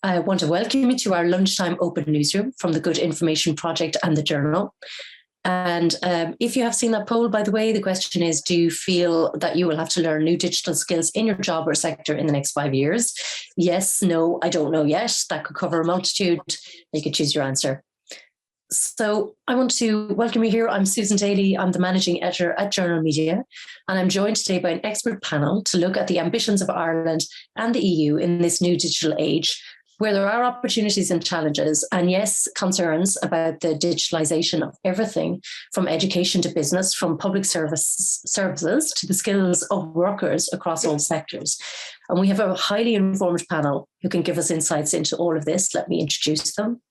I want to welcome you to our lunchtime open newsroom from the Good Information Project and the Journal. And if you have seen that poll, by the way, the question is, do you feel that you will have to learn new digital skills in your job or sector in the next 5 years? Yes, no, I don't know yet. That could cover a multitude. You could choose your answer. So I want to welcome you here. I'm Susan Daly. I'm the managing editor at Journal Media, and I'm joined today by an expert panel to look at the ambitions of Ireland and the EU in this new digital age, where there are opportunities and challenges, and yes, concerns about the digitalization of everything from education to business, from public services to the skills of workers across all sectors. And we have a highly informed panel who can give us insights into all of this. Let me introduce them.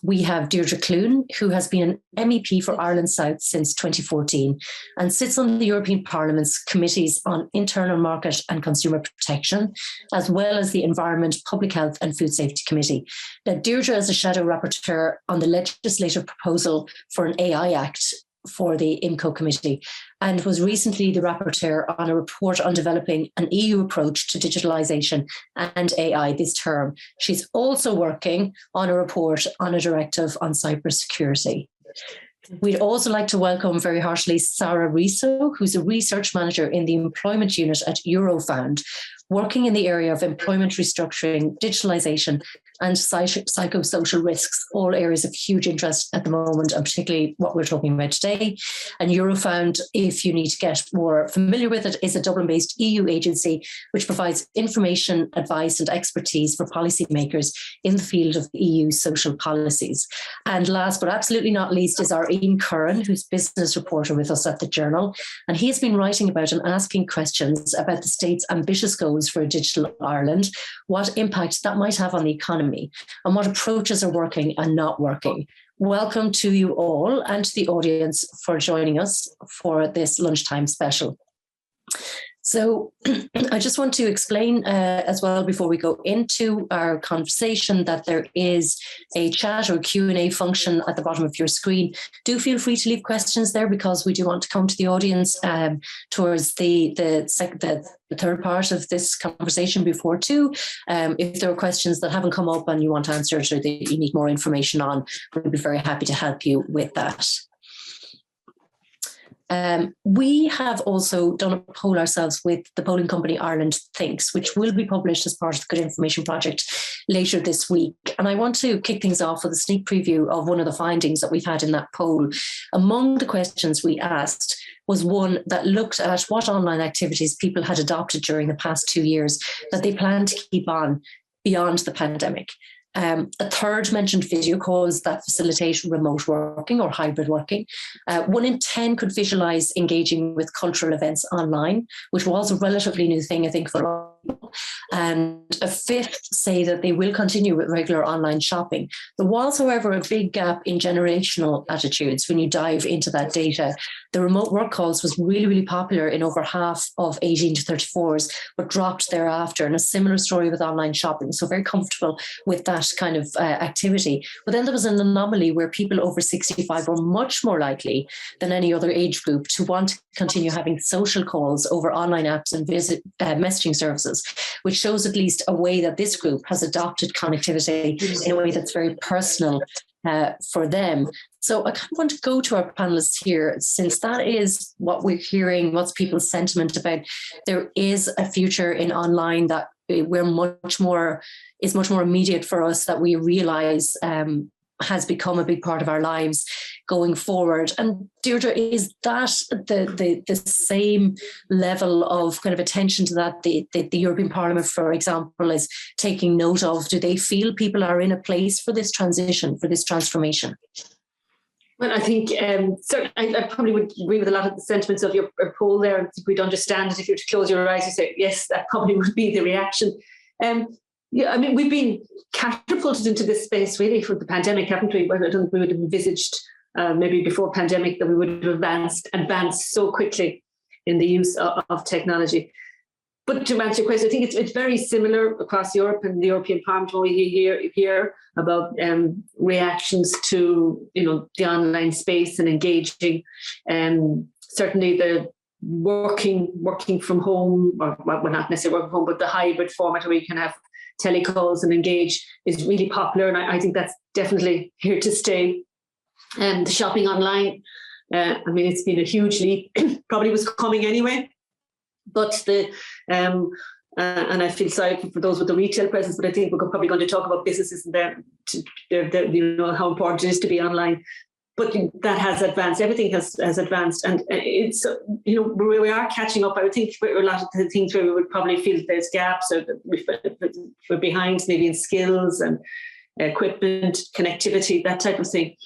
We have Deirdre Clune, who has been an MEP for Ireland South since 2014 and sits on the European Parliament's committees on internal market and consumer protection, as well as the Environment, Public Health and Food Safety Committee. Now, Deirdre is a shadow rapporteur on the legislative proposal for an AI Act for the IMCO committee, and was recently the rapporteur on a report on developing an EU approach to digitalisation and AI this term. She's also working on a report on a directive on cybersecurity. We'd also like to welcome very heartily Sarah Riso, who's a research manager in the employment unit at Eurofound, working in the area of employment restructuring, digitalisation, and psychosocial risks, all areas of huge interest at the moment, and particularly what we're talking about today. And Eurofound, if you need to get more familiar with it, is a Dublin-based EU agency which provides information, advice and expertise for policymakers in the field of EU social policies. And last but absolutely not least is our Ian Curran, who's business reporter with us at The Journal. And he has been writing about and asking questions about the state's ambitious goals for a digital Ireland, what impact that might have on the economy, and what approaches are working and not working. Welcome to you all and to the audience for joining us for this lunchtime special. So I just want to explain as well before we go into our conversation that there is a chat or Q&A function at the bottom of your screen. Do feel free to leave questions there, because we do want to come to the audience towards the third part of this conversation before 2. If there are questions that haven't come up and you want answers or that you need more information on, we'll be very happy to help you with that. We have also done a poll ourselves with the polling company Ireland Thinks, which will be published as part of the Good Information Project later this week. And I want to kick things off with a sneak preview of one of the findings that we've had in that poll. Among the questions we asked was one that looked at what online activities people had adopted during the past 2 years that they plan to keep on beyond the pandemic. A third mentioned video calls that facilitate remote working or hybrid working. 1 in 10 could visualize engaging with cultural events online, which was a relatively new thing, I think, for a lot of people. And a fifth say that they will continue with regular online shopping. There was, however, a big gap in generational attitudes when you dive into that data. The remote work calls was really, really popular in over half of 18 to 34s, but dropped thereafter. And a similar story with online shopping. So very comfortable with that kind of activity. But then there was an anomaly where people over 65 were much more likely than any other age group to want to continue having social calls over online apps and messaging services, which shows at least a way that this group has adopted connectivity in a way that's very personal for them. So I kind of want to go to our panelists here, since that is what we're hearing, what's people's sentiment about. There is a future in online that is much more immediate for us, that we realize has become a big part of our lives going forward. And Deirdre, is that the same level of kind of attention to that the European Parliament, for example, is taking note of? Do they feel people are in a place for this transition, for this transformation? Well, I think certainly I probably would agree with a lot of the sentiments of your poll there. I think we'd understand it if you were to close your eyes and say, yes, that probably would be the reaction. Yeah, I mean, we've been catapulted into this space really for the pandemic, haven't we? I don't think we would have envisaged maybe before pandemic that we would have advanced so quickly in the use of technology. But to answer your question, I think it's very similar across Europe and the European Parliament. We hear about reactions to the online space and engaging. Certainly the working from home, or well, not necessarily working from home, but the hybrid format where you can have telecalls and Engage is really popular. And I think that's definitely here to stay. And the shopping online, I mean, it's been a huge leap, probably was coming anyway. But and I feel sorry for those with the retail presence, but I think we're probably going to talk about businesses and how important it is to be online. But that has advanced. Everything has advanced, and it's we are catching up. I would think for a lot of the things where we would probably feel there's gaps or we're behind, maybe in skills and equipment, connectivity, that type of thing.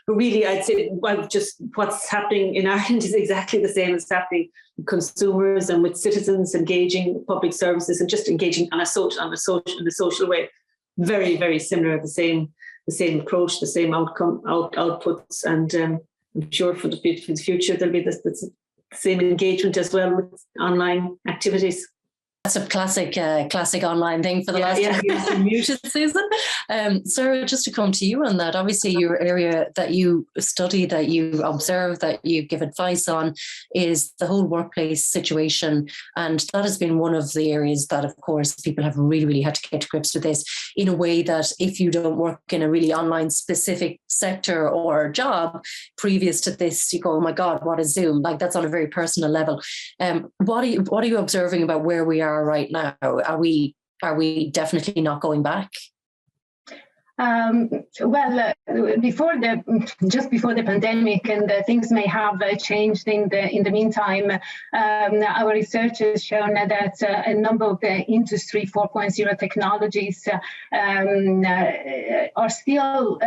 But really, I'd say what's happening in Ireland is exactly the same as happening with consumers and with citizens engaging public services and just engaging in a social way. Very, very similar, the same approach, the same outputs, and I'm sure for the future there'll be the same engagement as well with online activities. That's a classic online thing for the last 10 years in muted, Susan. Sarah, just to come to you on that, obviously your area that you study, that you observe, that you give advice on is the whole workplace situation. And that has been one of the areas that, of course, people have really, really had to get to grips with this in a way that if you don't work in a really online specific sector or job previous to this, you go, oh my God, what is Zoom? Like, that's on a very personal level. What are you observing about where we are right now? Are we definitely not going back? Before the pandemic, and things may have changed in the meantime. Our research has shown that a number of the Industry 4.0 technologies are still.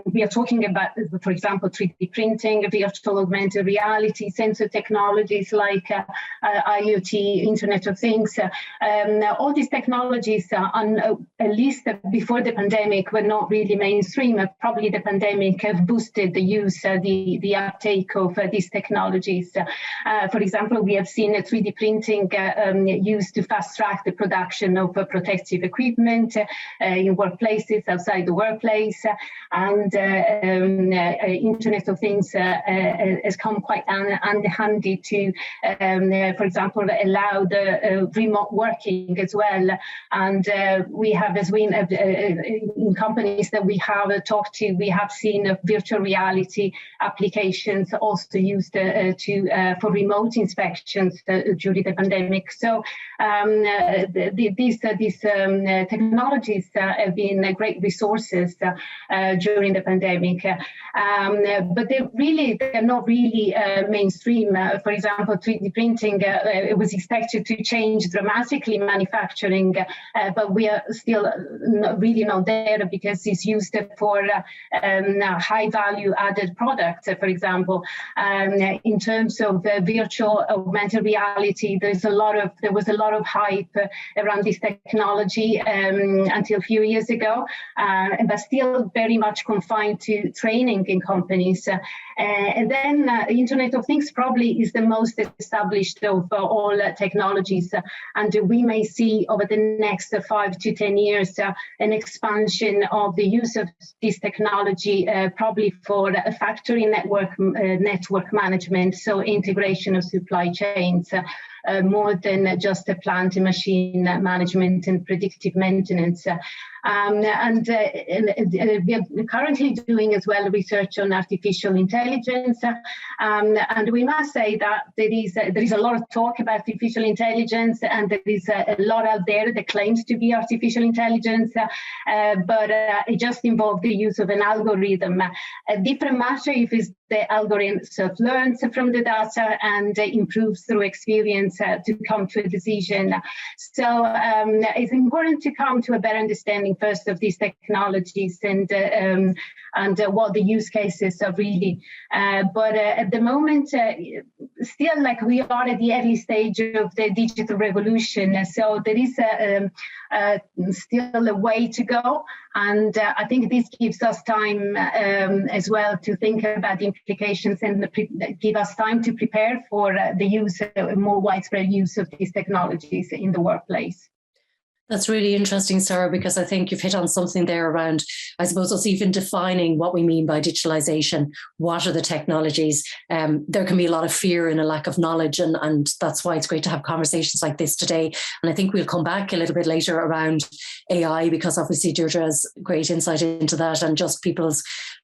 We are talking about, for example, 3D printing, virtual augmented reality, sensor technologies like IoT, Internet of Things. All these technologies, at least before the pandemic, were not really mainstream. Probably the pandemic have boosted the use, the uptake of these technologies. For example, we have seen 3D printing used to fast track the production of protective equipment in workplaces, outside the workplace, and Internet of Things has come quite handy to, for example, allow the remote working as well. And we have, as we in companies that we have talked to, we have seen virtual reality applications also used for remote inspections during the pandemic. So these technologies have been great resources during the pandemic, but they're not really mainstream. For example, 3D printing it was expected to change dramatically manufacturing, but we are still really not there because it's used for high value added products. For example, in terms of virtual augmented reality, there was a lot of hype around this technology until a few years ago, but still very much confined to training in companies. And then Internet of Things probably is the most established of all technologies, and we may see over the next 5 to 10 years an expansion of the use of this technology, probably for a factory network management, so integration of supply chains, more than just a plant and machine management and predictive maintenance. And we are currently doing as well research on artificial intelligence, and we must say that there is a lot of talk about artificial intelligence, and there is a lot out there that claims to be artificial intelligence, but it just involves the use of an algorithm. A different matter if the algorithm self-learns from the data and improves through experience to come to a decision. So it's important to come to a better understanding first of these technologies and what the use cases are really. But at the moment, still, like, we are at the early stage of the digital revolution. So there is still a way to go. And I think this gives us time as well to think about the implications and give us time to prepare for the use, more widespread use of these technologies in the workplace. That's really interesting, Sarah, because I think you've hit on something there around, I suppose, us even defining what we mean by digitalization. What are the technologies? There can be a lot of fear and a lack of knowledge, and that's why it's great to have conversations like this today. And I think we'll come back a little bit later around AI, because obviously Deirdre has great insight into that, and just people's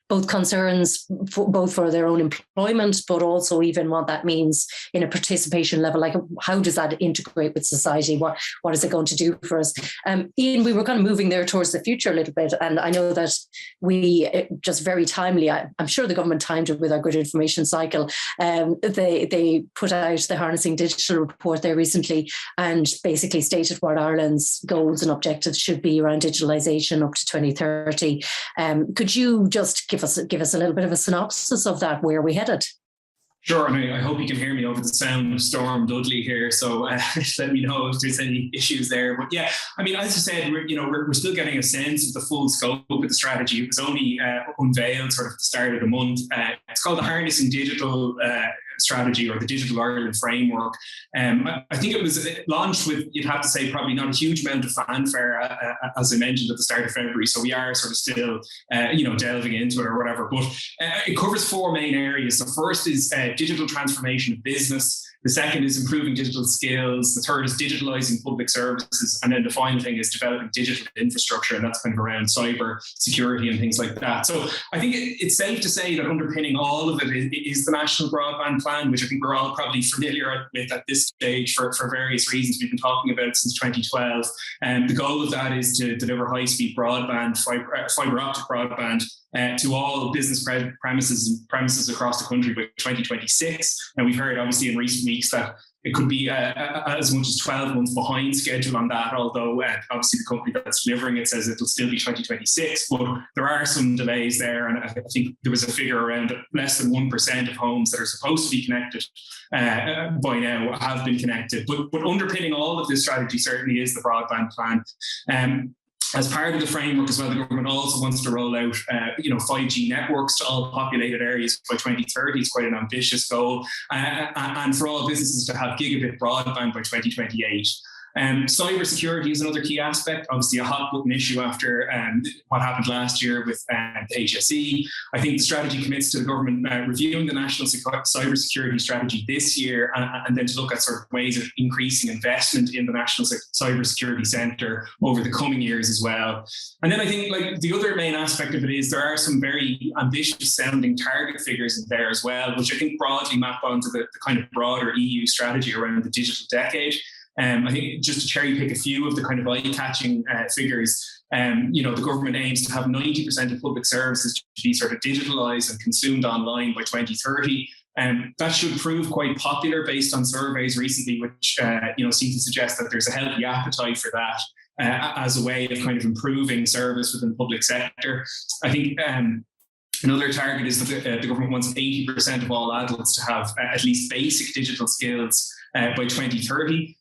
both concerns, both for their own employment, but also even what that means in a participation level. Like, how does that integrate with society? What is it going to do for us? Ian, we were kind of moving there towards the future a little bit. And I know that we just very timely, I'm sure the government timed it with our good information cycle. They put out the Harnessing Digital report there recently and basically stated what Ireland's goals and objectives should be around digitalisation up to 2030. Could you just give us a little bit of a synopsis of that, where are we headed? Sure, and I hope you can hear me over the sound of Storm Dudley here. So let me know if there's any issues there. But yeah, I mean, as you said, we're still getting a sense of the full scope of the strategy. It was only unveiled sort of at the start of the month. It's called the Harnessing Digital Strategy, or the Digital Ireland Framework. I think it was launched with, you'd have to say, probably not a huge amount of fanfare, as I mentioned at the start of February. So we are sort of still, delving into it or whatever. But it covers four main areas. The first is digital transformation of business. The second is improving digital skills. The third is digitalizing public services. And then the final thing is developing digital infrastructure. And that's kind of around cyber security and things like that. So I think it's safe to say that underpinning all of it is the National Broadband Plan, which I think we're all probably familiar with at this stage for various reasons. We've been talking about it since 2012. And the goal of that is to deliver high-speed broadband, fiber optic broadband, to all business premises across the country by 2026. And we've heard obviously in recent weeks that it could be as much as 12 months behind schedule on that, although obviously the company that's delivering it says it'll still be 2026, but there are some delays there. And I think there was a figure around less than 1% of homes that are supposed to be connected by now have been connected. But underpinning all of this strategy certainly is the broadband plan. As part of the framework as well, the government also wants to roll out, 5G networks to all populated areas by 2030. It's quite an ambitious goal, and for all businesses to have gigabit broadband by 2028. Cyber security is another key aspect, obviously a hot button issue after what happened last year with the HSE. I think the strategy commits to the government reviewing the national cyber security strategy this year, and then to look at sort of ways of increasing investment in the National Cyber Security Centre over the coming years as well. And then I think like the other main aspect of it is there are some very ambitious sounding target figures in there as well, which I think broadly map onto the kind of broader EU strategy around the digital decade. I think just to cherry pick a few of the kind of eye-catching figures, the government aims to have 90% of public services to be sort of digitalised and consumed online by 2030. That should prove quite popular based on surveys recently, which seem to suggest that there's a healthy appetite for that as a way of kind of improving service within the public sector. I think another target is that the government wants 80% of all adults to have at least basic digital skills by 2030.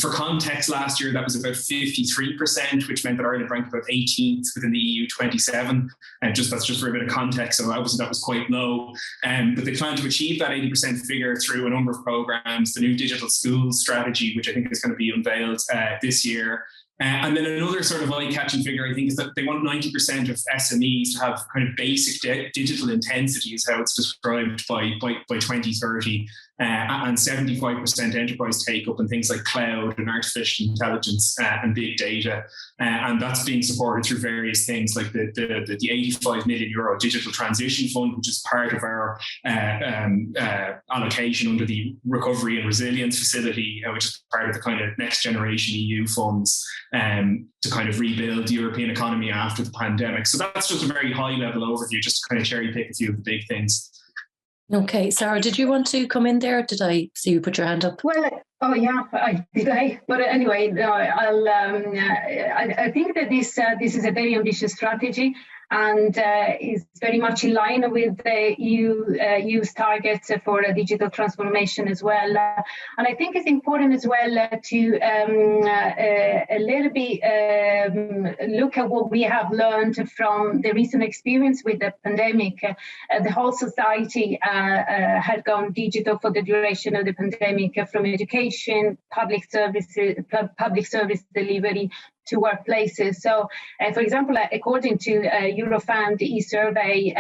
For context, last year that was about 53%, which meant that Ireland ranked about 18th within the EU 27. That's just for a bit of context, so obviously that was quite low. But they plan to achieve that 80% figure through a number of programs, the new digital schools strategy, which I think is going to be unveiled this year. And then another sort of eye-catching figure, I think, is that they want 90% of SMEs to have kind of basic digital intensity, is how it's described by 2030, and 75% enterprise take-up in things like cloud and artificial intelligence and big data. And that's being supported through various things like the 85 million euro digital transition fund, which is part of our allocation under the Recovery and Resilience Facility, which is part of the kind of next generation EU funds to kind of rebuild the European economy after the pandemic. So that's just a very high level overview, just to kind of cherry pick a few of the big things. Okay, Sarah, did you want to come in there? Did I see you put your hand up? Well, I did. But anyway, I think that this is a very ambitious strategy, and is very much in line with the EU's targets for digital transformation as well. And I think it's important as well to a little bit look at what we have learned from the recent experience with the pandemic. The whole society had gone digital for the duration of the pandemic, from education, public service delivery, to workplaces. So, for example, according to Eurofound e-survey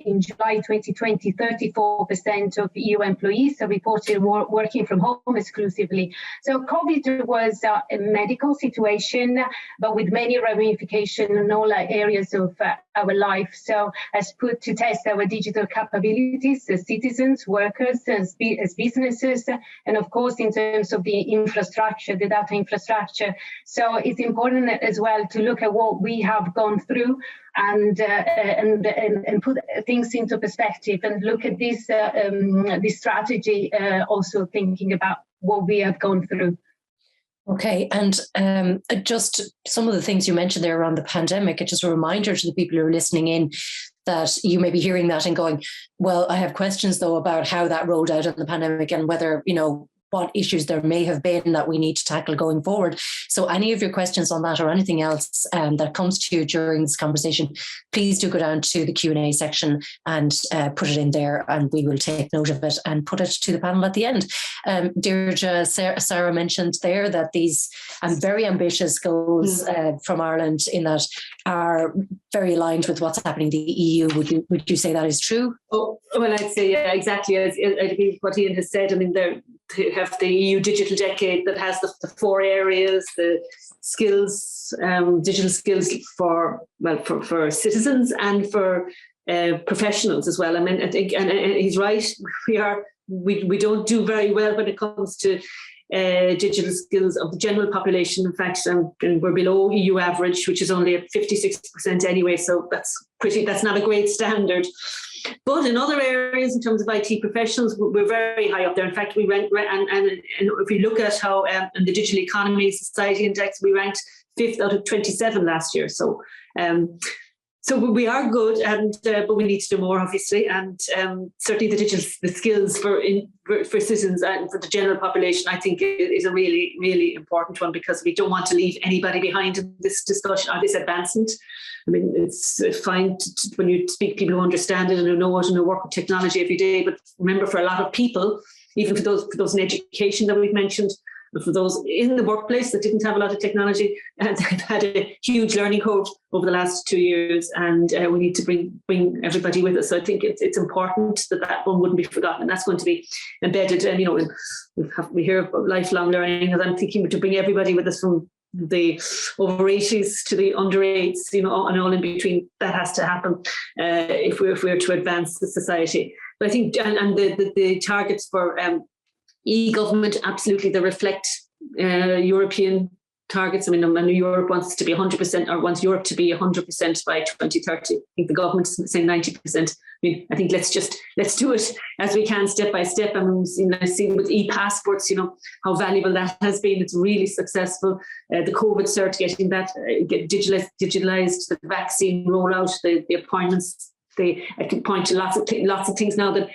in July 2020, 34% of EU employees are reported working from home exclusively. So COVID was a medical situation, but with many ramifications in all areas of our life. So has put to test our digital capabilities as citizens, workers, as businesses, and of course in terms of the infrastructure, the data infrastructure. So it's important as well to look at what we have gone through and put things into perspective and look at this strategy, also thinking about what we have gone through. Okay, and just some of the things you mentioned there around the pandemic, it's just a reminder to the people who are listening in that you may be hearing that and going, well, I have questions though about how that rolled out in the pandemic and whether, what issues there may have been that we need to tackle going forward. So any of your questions on that or anything else that comes to you during this conversation, please do go down to the Q&A section and put it in there, and we will take note of it and put it to the panel at the end. Deirdre, Sarah mentioned there that these very ambitious goals from Ireland in that are very aligned with what's happening in the EU. Would you say that is true? Oh, well, I'd say, yeah, exactly. I agree with what Ian has said. I mean, they have the EU Digital Decade that has the four areas, the skills, digital skills for citizens and for professionals as well. I mean, I think, and he's right. We don't do very well when it comes to digital skills of the general population. In fact, we're below EU average, which is only at 56% anyway. So that's not a great standard. But in other areas, in terms of IT professionals, we're very high up there. In fact, we ranked, and if we look at how in the Digital Economy Society Index, we ranked 5th out of 27 last year. So we are good, but we need to do more, obviously. And certainly the skills for citizens and for the general population, I think, is a really, really important one, because we don't want to leave anybody behind in this discussion or this advancement. I mean, it's fine when you speak to people who understand it and who know it and who work with technology every day. But remember, for a lot of people, even for those in education that we've mentioned, and for those in the workplace that didn't have a lot of technology, and they've had a huge learning curve over the last 2 years, and we need to bring everybody with us. So I think it's important that one wouldn't be forgotten, and that's going to be embedded. And we hear about lifelong learning, and I'm thinking to bring everybody with us from the over 80s to the under 8s, and all in between. That has to happen if we're to advance the society. But I think, and the targets for e-government, absolutely, they reflect European targets. I mean, Europe wants to be 100%, or wants Europe to be 100% by 2030. I think the government's saying 90%. I mean, I think let's do it as we can, step by step. I mean, I've seen with e-passports, how valuable that has been. It's really successful. The COVID cert, getting that digitalized, the vaccine rollout, the appointments. I can point to lots of things now that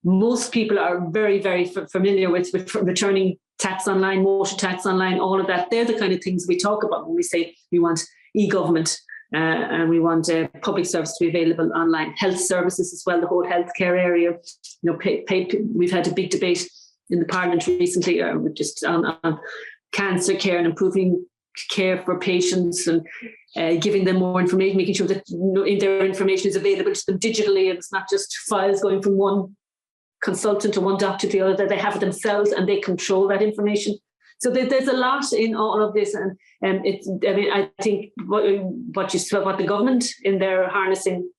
most people are very, very familiar with returning tax online, motor tax online, all of that. They're the kind of things we talk about when we say we want e-government and we want public service to be available online. Health services as well, the whole healthcare area. We've had a big debate in the Parliament recently, just on cancer care and improving care for patients and giving them more information, making sure that their information is available to them digitally, and it's not just files going from one consultant or one doctor to the other, that they have it themselves and they control that information. So there's a lot in all of this, and I think what the government in their harnessing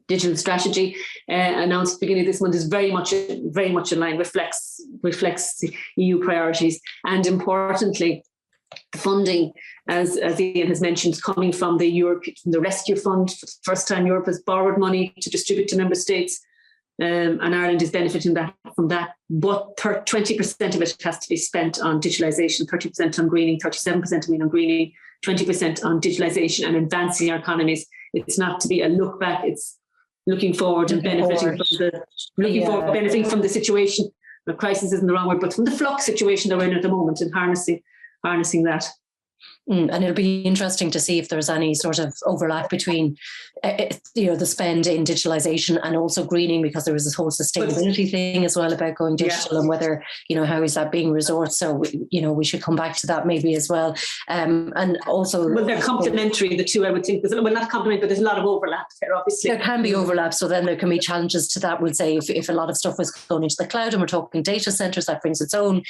digital strategy announced at the beginning of this month is very much in line, reflects the EU priorities, and importantly, the funding, as Ian has mentioned, coming from the Rescue Fund. For the first time, Europe has borrowed money to distribute to member states. And Ireland is benefiting from that. But 20% of it has to be spent on digitalisation, 30% on greening, 37% on greening, 20% on digitalisation and advancing our economies. It's not to be a look back, it's looking forward and benefiting from the situation. The crisis isn't the wrong word, but from the flux situation that we're in at the moment, and harnessing that. And it'll be interesting to see if there's any sort of overlap between the spend in digitalization and also greening, because there was this whole sustainability thing as well about going digital, and whether, how is that being resourced? So, we should come back to that maybe as well. And also... Well, they're complementary, the two, I would think. Well, not complementary, but there's a lot of overlap there, obviously. There can be overlap. So then there can be challenges to that. We'll say if a lot of stuff was going into the cloud and we're talking data centers, that brings its own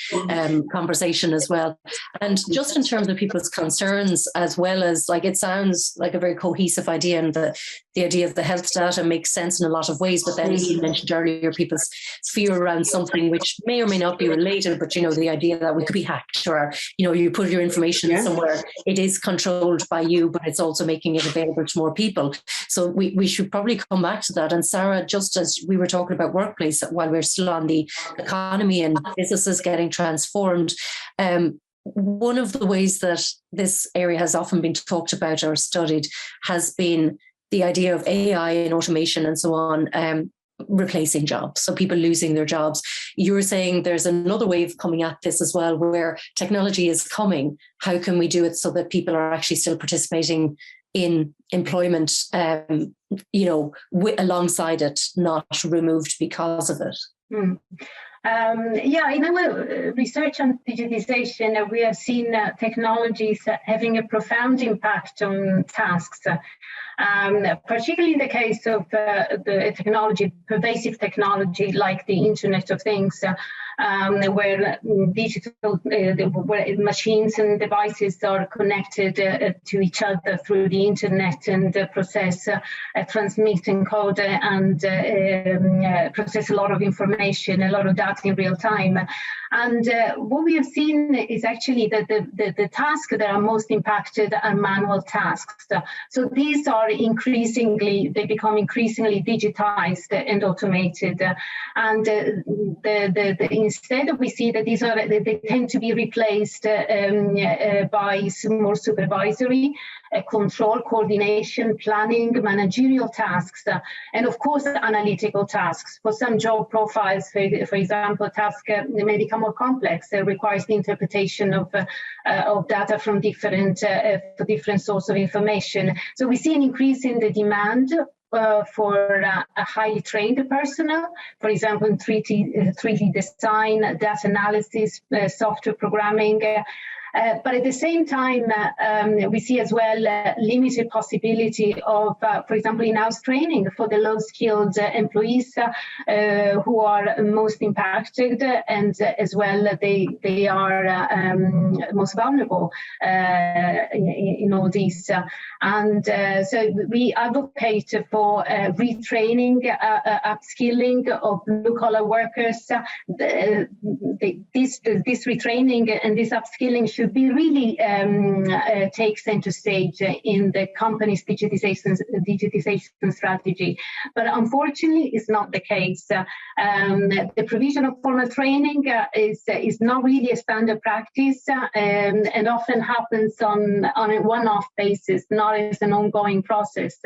conversation as well. And just in terms of people's concerns, as well as, like, it sounds like a very cohesive idea, and the idea of the health data makes sense in a lot of ways. But then you mentioned earlier people's fear around something which may or may not be related, but the idea that we could be hacked, or you put your information somewhere, it is controlled by you, but it's also making it available to more people. So we should probably come back to that. And Sarah, just as we were talking about workplace, while we're still on the economy and businesses getting transformed, one of the ways that this area has often been talked about or studied has been the idea of AI and automation and so on, replacing jobs, so people losing their jobs. You were saying there's another wave coming at this as well, where technology is coming. How can we do it so that people are actually still participating in employment, alongside it, not removed because of it? In our research on digitization, we have seen technologies having a profound impact on tasks, particularly in the case of the technology, pervasive technology like the Internet of Things, where digital where machines and devices are connected to each other through the internet, and process, transmit, encode, and process a lot of information, a lot of data in real time. And what we have seen is actually that the tasks that are most impacted are manual tasks. So these are they become increasingly digitized and automated. And instead we see that they tend to be replaced by more supervisory, control, coordination, planning, managerial tasks, and of course analytical tasks. For some job profiles, for example, tasks may become more complex. It requires the interpretation of data from different sources of information. So we see an increase in the demand for a highly trained personnel, for example, in 3D design, data analysis, software programming. But at the same time, we see as well limited possibility of, for example, in-house training for the low-skilled employees who are most impacted, and as well they are most vulnerable in all these. So we advocate for retraining, upskilling of blue-collar workers. This retraining and this upskilling should be really take center stage in the company's digitization strategy. But unfortunately, it's not the case. The provision of formal training is not really a standard practice, and often happens on a one-off basis, not as an ongoing process.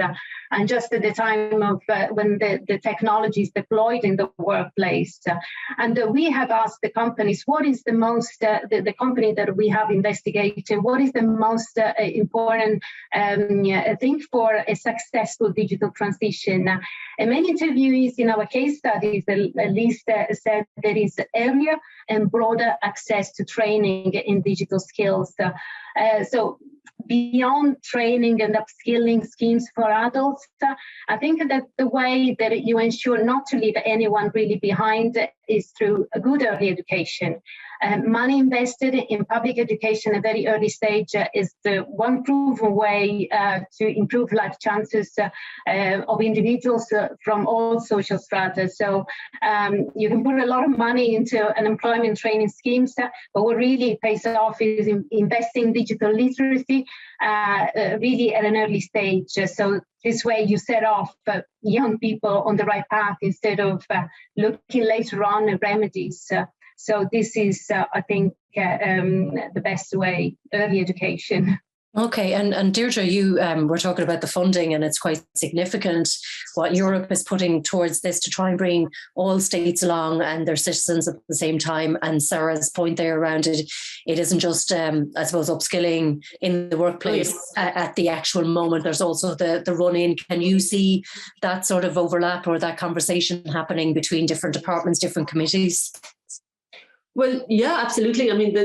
And just at the time of when the technology is deployed in the workplace. And we have asked the companies, what is the most, the company that we have investigated, what is the most important thing for a successful digital transition? And many interviewees in our case studies at least said there is earlier and broader access to training in digital skills. So beyond training and upskilling schemes for adults, I think that the way that you ensure not to leave anyone really behind is through a good early education. Money invested in public education at a very early stage is the one proven way to improve life chances of individuals from all social strata. So you can put a lot of money into unemployment training schemes, but what really pays off is investing in digital literacy really at an early stage. So this way you set off young people on the right path instead of looking later on at remedies. So this is, I think, the best way, early education. Okay, and Deirdre, you were talking about the funding, and it's quite significant what Europe is putting towards this to try and bring all states along and their citizens at the same time. And Sarah's point there around it, it isn't just, I suppose, upskilling in the workplace at the actual moment. There's also the run-in. Can you see that sort of overlap or that conversation happening between different departments, different committees? Well, yeah, absolutely. I mean,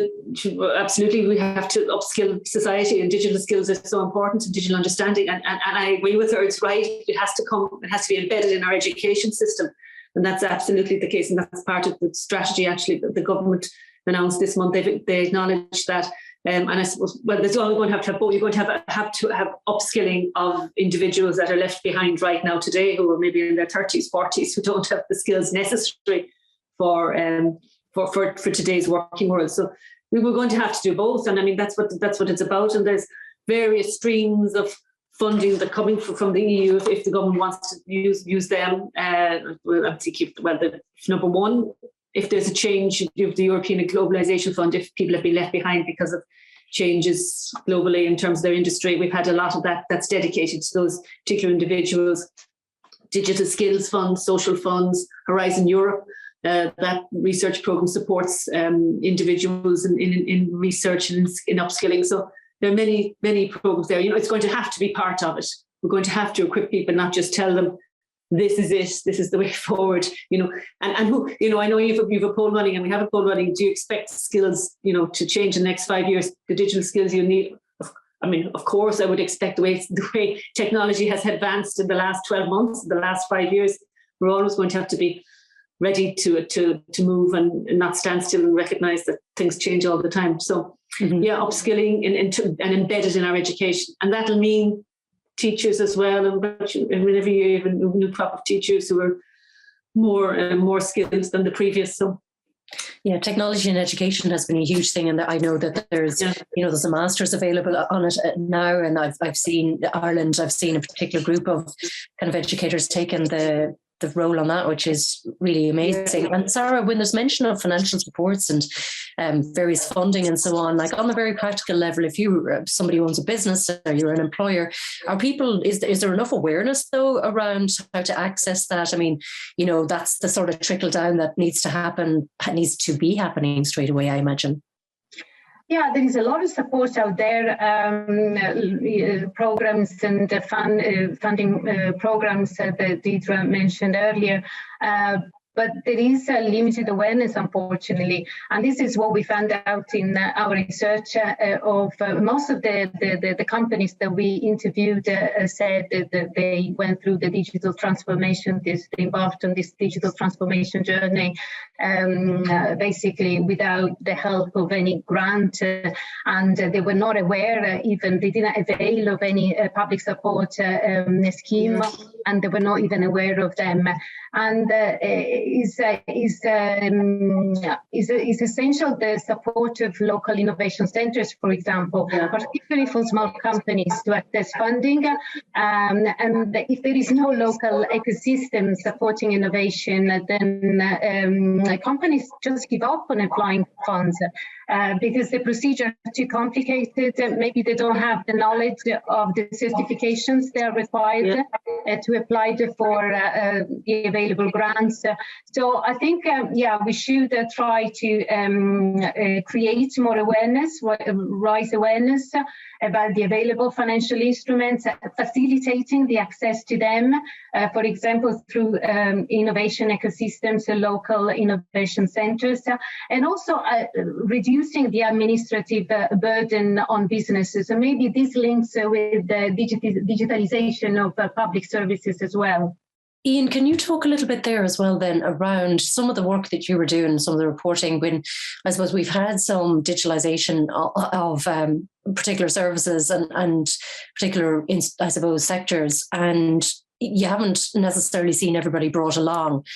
absolutely, we have to upskill society, and digital skills are so important, and digital understanding. And I agree with her. It's right. It has to be embedded in our education system. And that's absolutely the case. And that's part of the strategy, actually, that the government announced this month. They acknowledged that. And I suppose, well, there's only going to have both. You're going to have upskilling of individuals that are left behind right now today, who are maybe in their 30s, 40s, who don't have the skills necessary for today's working world. So we were going to have to do both. And I mean, that's what it's about. And there's various streams of funding that coming from the EU if the government wants to use them. Number one, if there's a change, the European Globalisation Fund, if people have been left behind because of changes globally in terms of their industry, we've had a lot of that's dedicated to those particular individuals. Digital skills funds, social funds, Horizon Europe. That research program supports individuals in research and in upskilling. So there are many programs there. It's going to have to be part of it. We're going to have to equip people, not just tell them this is it, this is the way forward. And who, I know you've a poll running, and we have a poll running. Do you expect skills, to change in the next 5 years? The digital skills you need. I mean, of course, I would expect the way technology has advanced in the last 12 months, the last 5 years, we're always going to have to be ready to move and not stand still and recognize that things change all the time. So upskilling and embedded in our education. And that'll mean teachers as well. And whenever you have a new crop of teachers who are more skilled than the previous. So yeah, technology in education has been a huge thing, and I know that there's there's a master's available on it now, and I've seen Ireland. I've seen a particular group of kind of educators taking the role on that, which is really amazing. And Sarah, when there's mention of financial supports and various funding and so on, like on the very practical level, if somebody owns a business or you're an employer, is there enough awareness though around how to access that? I mean, that's the sort of trickle down that needs to be happening straight away, I imagine. Yeah, there is a lot of support out there, programs and funding programs that Deidre mentioned earlier. But there is a limited awareness, unfortunately. And this is what we found out in our research of most of the companies that we interviewed said that they went through the digital transformation, they embarked on this digital transformation journey, basically without the help of any grant. And they were not aware, even they didn't avail of any public support scheme, and they were not even aware of them. And is essential the support of local innovation centres, for example, particularly for small companies to access funding. And if there is no local ecosystem supporting innovation, then companies just give up on applying funds because the procedure is too complicated. Maybe they don't have the knowledge of the certifications they are required to apply for the available grants. So I think, we should try to create more awareness, raise awareness about the available financial instruments, facilitating the access to them, for example, through innovation ecosystems, local innovation centres, and also reducing the administrative burden on businesses. So maybe this links with the digitalization of public services as well. Ian, can you talk a little bit there as well then around some of the work that you were doing, some of the reporting, when I suppose we've had some digitalization of particular services and particular, I suppose, sectors, and you haven't necessarily seen everybody brought along,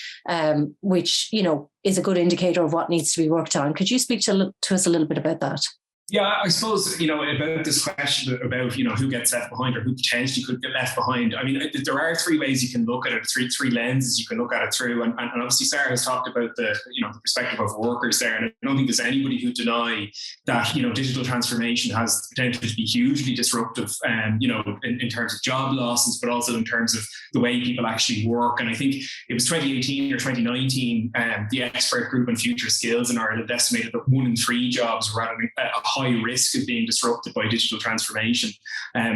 which, is a good indicator of what needs to be worked on. Could you speak to us a little bit about that? Yeah, I suppose, about this question about, who gets left behind or who potentially could get left behind. I mean, there are three ways you can look at it, three lenses you can look at it through. And obviously Sarah has talked about the perspective of workers there. And I don't think there's anybody who deny that, digital transformation has the potential to be hugely disruptive, in terms of job losses, but also in terms of the way people actually work. And I think it was 2018 or 2019, the expert group on future skills in Ireland estimated that 1 in 3 jobs were at a high risk of being disrupted by digital transformation.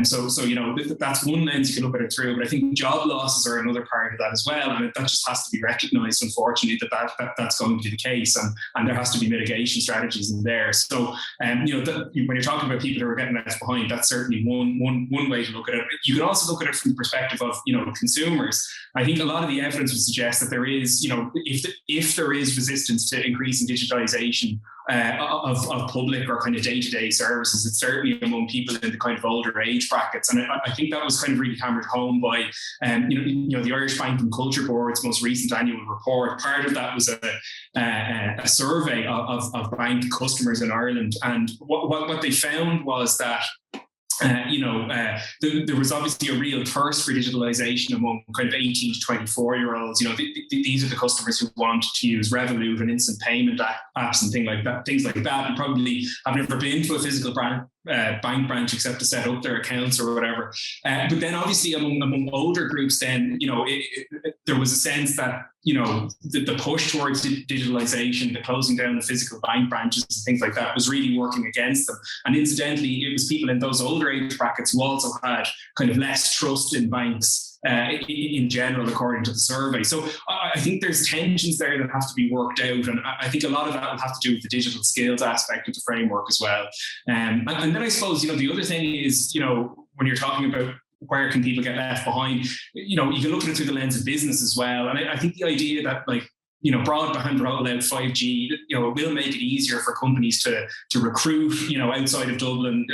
So that's one lens you can look at it through. But I think job losses are another part of that as well, and that just has to be recognised. Unfortunately, that's going to be the case, and there has to be mitigation strategies in there. So when you're talking about people who are getting left behind, that's certainly one way to look at it. You can also look at it from the perspective of consumers. I think a lot of the evidence would suggest that there is, if there is resistance to increasing digitalisation of public or kind of day-to-day services, it's certainly among people in the kind of older age brackets. And I think that was kind of really hammered home by, the Irish Bank and Culture Board's most recent annual report. Part of that was a survey of bank customers in Ireland. And what they found was that there was obviously a real thirst for digitalisation among kind of 18 to 24-year-olds. These are the customers who want to use Revolut and instant payment apps and things like that, and probably have never been to a physical bank branch except to set up their accounts or whatever. But then obviously among older groups, then, there was a sense that, the push towards digitalisation, the closing down of physical bank branches and things like that was really working against them. And incidentally, it was people in those older age brackets who also had kind of less trust in banks in general, according to the survey. So I think there's tensions there that have to be worked out. And I think a lot of that will have to do with the digital skills aspect of the framework as well. And then I suppose, the other thing is, when you're talking about where can people get left behind, you can look at it through the lens of business as well. And I think the idea that broadband rollout, 5G, it will make it easier for companies to recruit, outside of Dublin.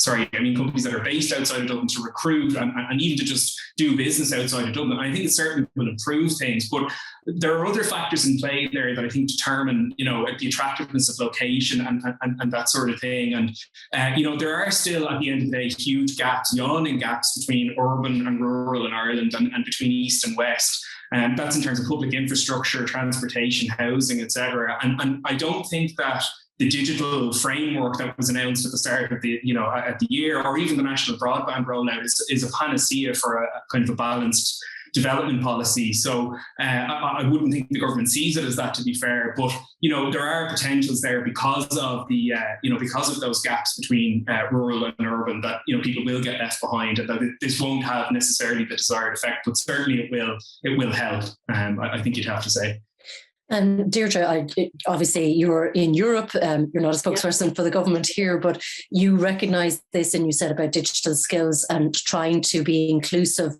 Companies that are based outside of Dublin to recruit and even to just do business outside of Dublin. I think it certainly will improve things, but there are other factors in play there that I think determine, the attractiveness of location and that sort of thing. And, there are still, at the end of the day, huge yawning gaps between urban and rural in Ireland and between East and West. And that's in terms of public infrastructure, transportation, housing, etc. And I don't think that the digital framework that was announced at the start of the year, or even the national broadband rollout, is a panacea for a kind of a balanced development policy. So I wouldn't think the government sees it as that, to be fair. But there are potentials there because of the because of those gaps between rural and urban, that people will get left behind, and that this won't have necessarily the desired effect, but certainly it will help. I think you'd have to say. And Deirdre, obviously you're in Europe, you're not a spokesperson for the government here, but you recognise this, and you said about digital skills and trying to be inclusive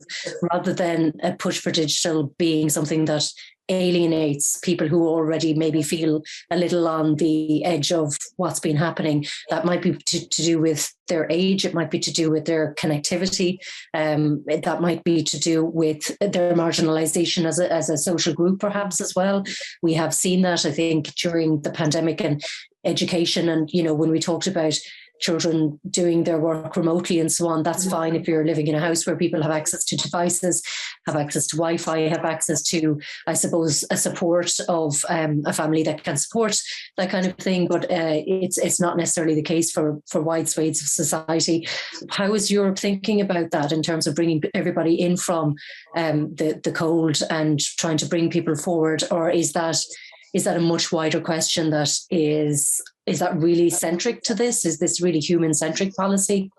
rather than a push for digital being something that alienates people who already maybe feel a little on the edge of what's been happening. That might be to do with their age, it might be to do with their connectivity, that might be to do with their marginalisation as a social group perhaps as well. We have seen that, I think, during the pandemic and education, and when we talked about children doing their work remotely and so on, that's fine if you're living in a house where people have access to devices, have access to Wi-Fi, have access to, I suppose, a support of a family that can support that kind of thing. But it's not necessarily the case for wide swathes of society. How is Europe thinking about that in terms of bringing everybody in from the cold and trying to bring people forward? Or is that a much wider question that is that really centric to this? Is this really human-centric policy?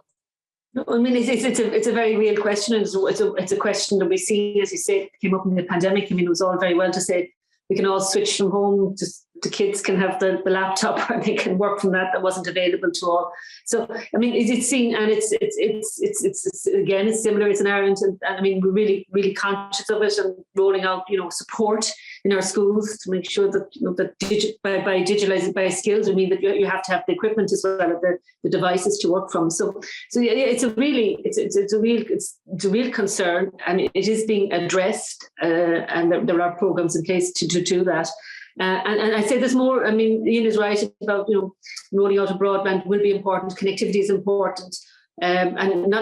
I mean, it's a very real question, and it's a question that we see, as you say, came up in the pandemic. I mean, it was all very well to say we can all switch from home. Just the kids can have the laptop and they can work from that. That wasn't available to all. So, I mean, it's seen, and it's again, it's similar. It's in Ireland, and I mean, we're really, really conscious of it and rolling out, support in our schools to make sure that by digitalizing by skills, I mean that you have to have the equipment as well as the devices to work from. So yeah, it's a real concern, and it is being addressed, and there are programs in place to do that. And I say there's more. I mean, Ian is right about, rolling out a broadband will be important. Connectivity is important. And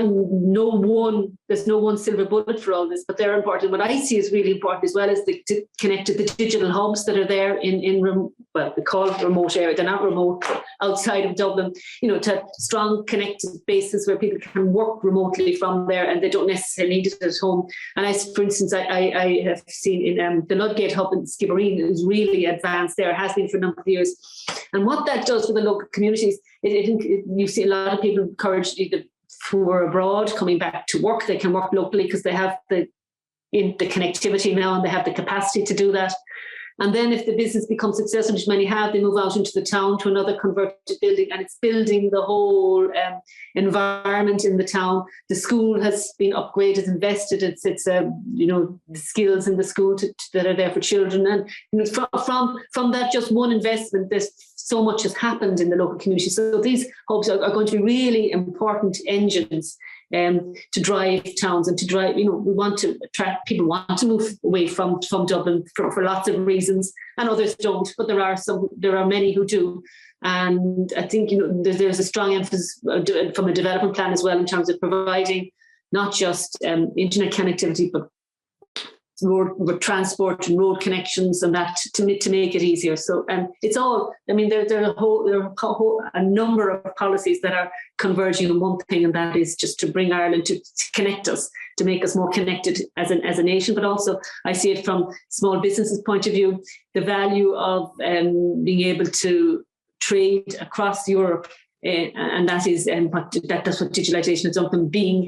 there's no one silver bullet for all this, but they're important. What I see is really important as well is to connect to the digital hubs that are there we call it remote area. They're not remote, outside of Dublin, to have strong connected bases where people can work remotely from there and they don't necessarily need it at home. And for instance, I have seen in the Ludgate hub in Skibbereen is really advanced there, has been for a number of years. And what that does for the local communities, you see a lot of people encouraged who are abroad coming back to work. They can work locally because they have the connectivity now and they have the capacity to do that. And then if the business becomes successful, which many have, they move out into the town to another converted building, and it's building the whole environment in the town. The school has been upgraded, invested. It's the skills in the school that are there for children. And from that just one investment, there's so much has happened in the local community. So these hubs are going to be really important engines to drive towns and to drive, we want to attract, people want to move away from Dublin for lots of reasons, and others don't, but there are many who do. And I think, there's a strong emphasis from a development plan as well in terms of providing not just internet connectivity, but road transport and road connections and that to make it easier. So it's all, there are a number of policies that are converging on one thing, and that is just to bring Ireland to connect us, to make us more connected as a nation. But also I see it from small businesses' point of view, the value of being able to trade across Europe. And that is that's what digitalization has done.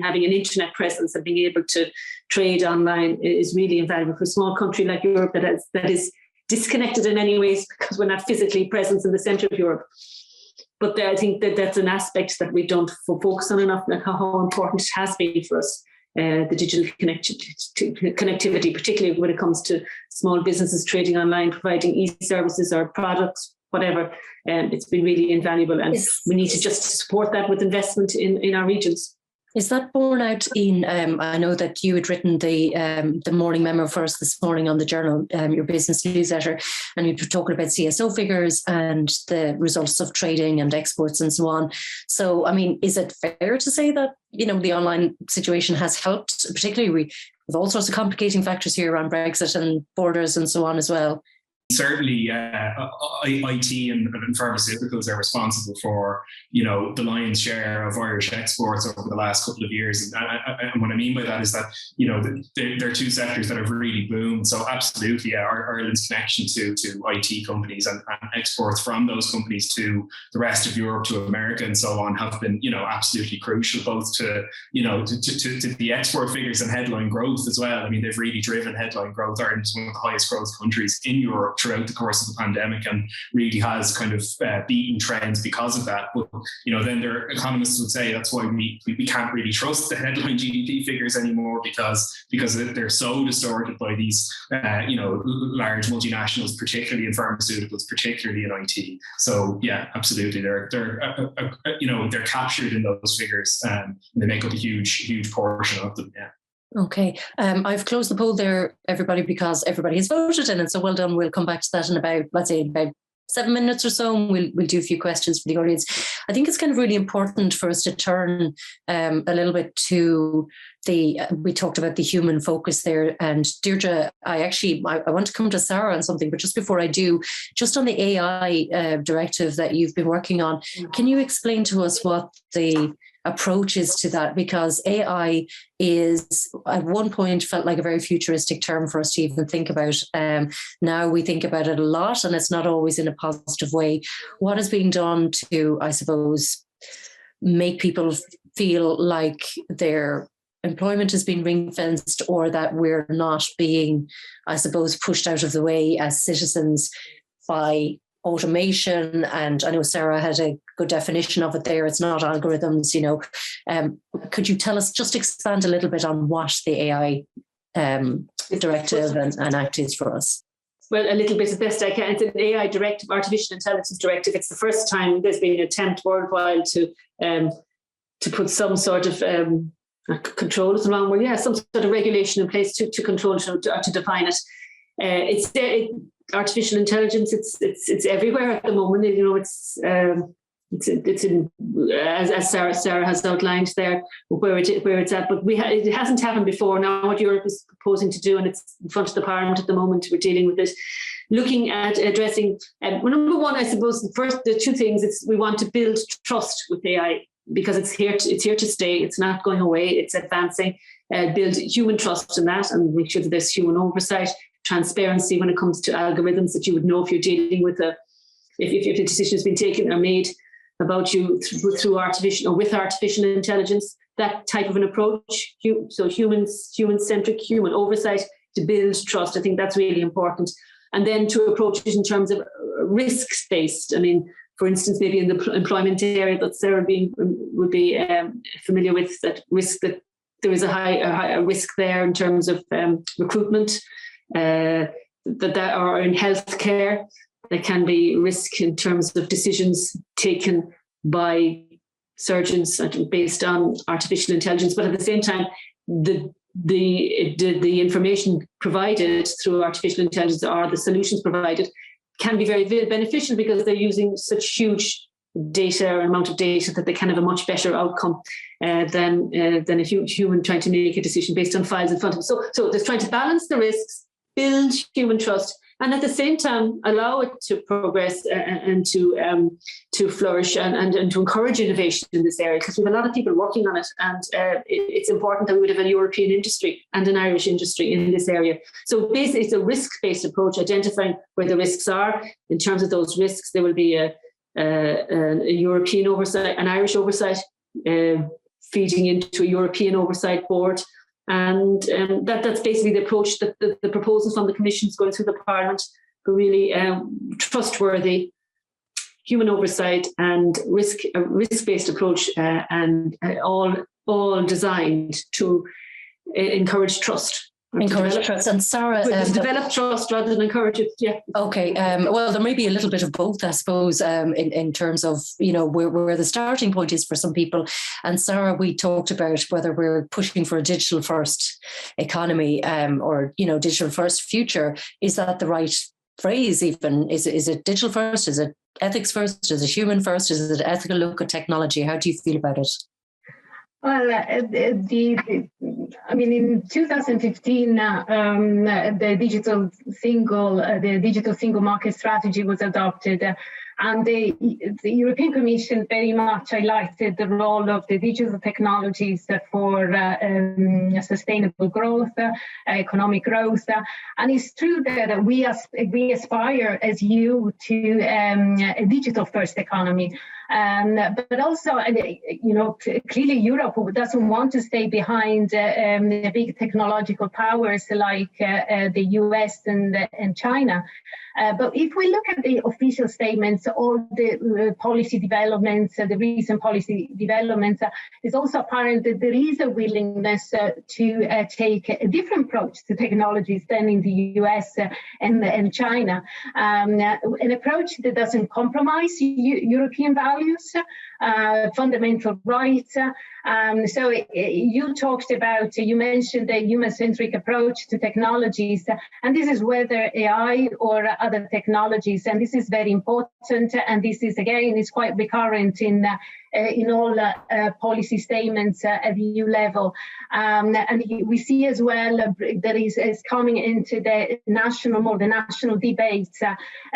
Having an internet presence and being able to trade online is really invaluable for a small country like Europe that is disconnected in many ways because we're not physically present in the centre of Europe. But I think that's an aspect that we don't focus on enough, and how important it has been for us, the digital connectivity, particularly when it comes to small businesses trading online, providing e-services or products, whatever. It's been really invaluable, and we need to just support that with investment in our regions. Is that borne out in, I know that you had written the morning memo for us this morning on the Journal, your business newsletter, and you were talking about CSO figures and the results of trading and exports and so on. So, is it fair to say that, the online situation has helped, particularly with all sorts of complicating factors here around Brexit and borders and so on as well? Certainly, IT and pharmaceuticals are responsible for, the lion's share of Irish exports over the last couple of years. And what I mean by that is that, there are two sectors that have really boomed. So absolutely, Ireland's connection to IT companies and exports from those companies to the rest of Europe, to America and so on have been, absolutely crucial, both to the export figures and headline growth as well. They've really driven headline growth. Ireland is one of the highest growth countries in Europe throughout the course of the pandemic, and really has kind of beaten trends because of that. But then their economists would say that's why we can't really trust the headline GDP figures anymore, because they're so distorted by these large multinationals, particularly in pharmaceuticals, particularly in IT. So yeah, absolutely, they're captured in those figures, and they make up a huge portion of them. Yeah. Okay, I've closed the poll there, everybody, because everybody has voted in it. So well done. We'll come back to that in about 7 minutes or so, and we'll do a few questions for the audience. I think it's kind of really important for us to turn a little bit to we talked about the human focus there. And Deirdre, I want to come to Sarah on something, but just before I do, just on the AI directive that you've been working on, can you explain to us what the approach is to that? Because AI is at one point felt like a very futuristic term for us to even think about. Now we think about it a lot, and it's not always in a positive way. What is being done to, I suppose, make people feel like their employment has been ring-fenced, or that we're not being, I suppose, pushed out of the way as citizens by automation? And I know Sarah had a good definition of it there. It's not algorithms, could you tell us, just expand a little bit on what the AI directive and act is for us? Well, a little bit as best I can. It's an AI directive, artificial intelligence directive. It's the first time there's been an attempt worldwide to put some sort of control is the wrong word. Yeah, some sort of regulation in place to control, to define it. artificial intelligence, it's everywhere at the moment. You know, it's in, as Sarah has outlined there, where it's at. But it hasn't happened before. Now what Europe is proposing to do, and it's in front of the Parliament at the moment, we're dealing with it, looking at addressing. Number one, I suppose, the two things. We want to build trust with AI, because it's here to stay. It's not going away. It's advancing. Build human trust in that, and make sure that there's human oversight, transparency when it comes to algorithms, that you would know if you're dealing with if a decision has been taken or made about you through artificial or with artificial intelligence. That type of an approach. So human-centric, human oversight to build trust. I think that's really important. And then to approach it in terms of risks-based. I mean, for instance, maybe in the employment area that Sarah would be familiar with, that risk, that there is a high risk there in terms of recruitment, that or in healthcare, there can be risk in terms of decisions taken by surgeons based on artificial intelligence. But at the same time, the information provided through artificial intelligence, or the solutions provided, can be very beneficial, because they're using such huge data or amount of data that they can have a much better outcome than a human trying to make a decision based on files in front of them. So they're trying to balance the risks, build human trust, and at the same time allow it to progress and to flourish and to encourage innovation in this area, because we have a lot of people working on it, and it's important that we would have a European industry and an Irish industry in this area. So basically it's a risk-based approach, identifying where the risks are. In terms of those risks, there will be a European oversight, an Irish oversight, feeding into a European oversight board. And that's basically the approach that the proposals from the Commission is going through the Parliament, for really trustworthy human oversight and risk-based approach, and all designed to encourage trust. Trust. And Sarah, develop trust rather than encourage it. Yeah. Okay. Well, there may be a little bit of both, I suppose, in terms of, you know, where the starting point is for some people. And Sarah, we talked about whether we're pushing for a digital first economy, or, you know, digital first future. Is that the right phrase? Even is it digital first? Is it ethics first? Is it human first? Is it ethical look at technology? How do you feel about it? Well, in 2015, the digital single market strategy was adopted, and the European Commission very much highlighted the role of the digital technologies for sustainable growth, economic growth. And it's true that we aspire as EU to a digital first economy. But also, you know, clearly Europe doesn't want to stay behind the big technological powers like the US and China. But if we look at the official statements, all the policy developments, the recent policy developments, it's also apparent that there is a willingness to take a different approach to technologies than in the US and China. An approach that doesn't compromise European values, fundamental rights. So you mentioned the human-centric approach to technologies, and this is whether AI or other technologies, and this is very important, and this is again is quite recurrent in all policy statements at EU level, and we see as well that is coming into the national debates.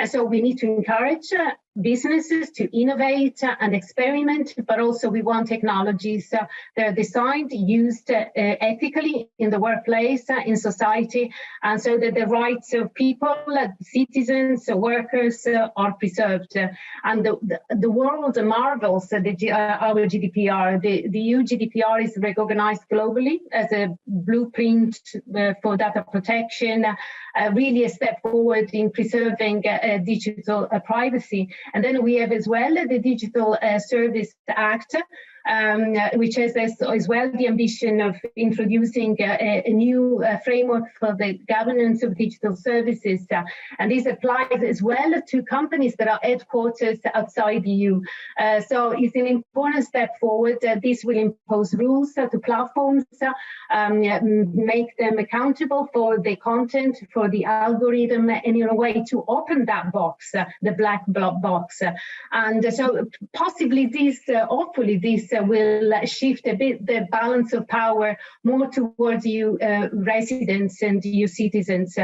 So we need to encourage businesses to innovate and experiment, but also we want technologies that are designed, used ethically in the workplace, in society, and so that the rights of people, citizens, workers are preserved. And the world marvels at our GDPR. The EU GDPR is recognized globally as a blueprint for data protection, really a step forward in preserving digital privacy. And then we have as well the Digital Service Act, which has as well the ambition of introducing a new framework for the governance of digital services. And this applies as well to companies that are headquartered outside the EU. So it's an important step forward. This will impose rules to platforms, make them accountable for the content, for the algorithm, and in a way to open that box, the black box. And so possibly this, hopefully this will shift a bit the balance of power more towards you residents and you citizens.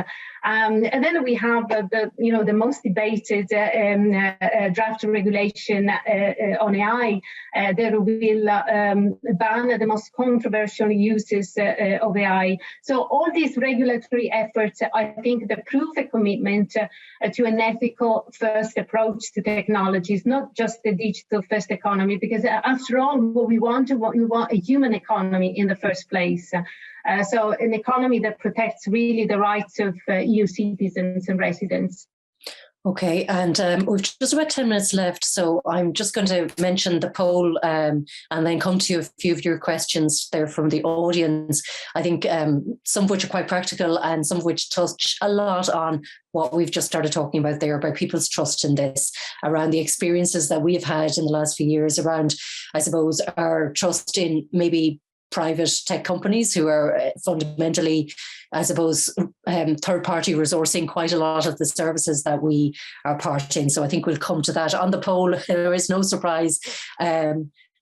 And then we have the most debated draft regulation on AI that will ban the most controversial uses of AI. So all these regulatory efforts, I think, they prove a commitment to an ethical first approach to technologies, not just the digital first economy, because after all, what we want a human economy in the first place. So an economy that protects really the rights of EU citizens and residents. Okay, and we've just about 10 minutes left, so I'm just going to mention the poll and then come to a few of your questions there from the audience. I think some of which are quite practical and some of which touch a lot on what we've just started talking about there, about people's trust in this, around the experiences that we've had in the last few years, around, I suppose, our trust in maybe private tech companies who are fundamentally, I suppose, third-party resourcing quite a lot of the services that we are part in. So I think we'll come to that. On the poll, there is no surprise